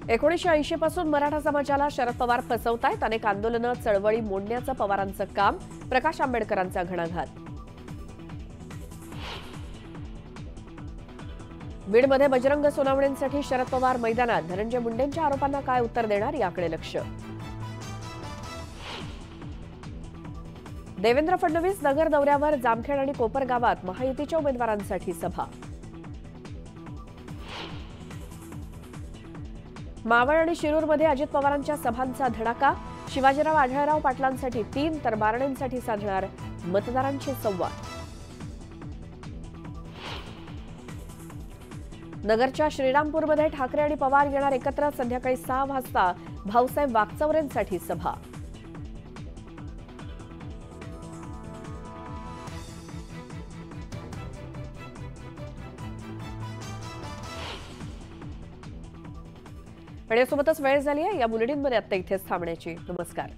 1980 पासून मराठा समाजाला शरद पवार फसवतायत। अनेक आंदोलनं चळवळी मोडण्याचं पवारांचं काम। प्रकाश आंबेडकरांचा घणाघात। बीडमध्ये बजरंग सोनावणेंसाठी शरद पवार मैदानात। धनंजय मुंडेंच्या आरोपांना काय उत्तर देणार याकडे लक्ष। देवेंद्र फडणवीस नगर दौऱ्यावर। जामखेड आणि कोपर गावात महायुतीच्या उमेदवारांसाठी सभा। मावळ आणि शिरूरमध्ये अजित पवारांच्या सभांचा धडाका। शिवाजीराव आढळराव पाटलांसाठी 3 तर बारणेंसाठी साधणार मतदारांशी संवाद। नगरच्या श्रीरामपूरमध्ये ठाकरे आणि पवार येणार एकत्र। संध्याकाळी 6 वाजता भाऊसाहेब वागचौरेंसाठी सभा। आणि यासोबतच वेळ झाली आहे या बुलेटिनमध्ये आता इथेच थांबण्याची। नमस्कार।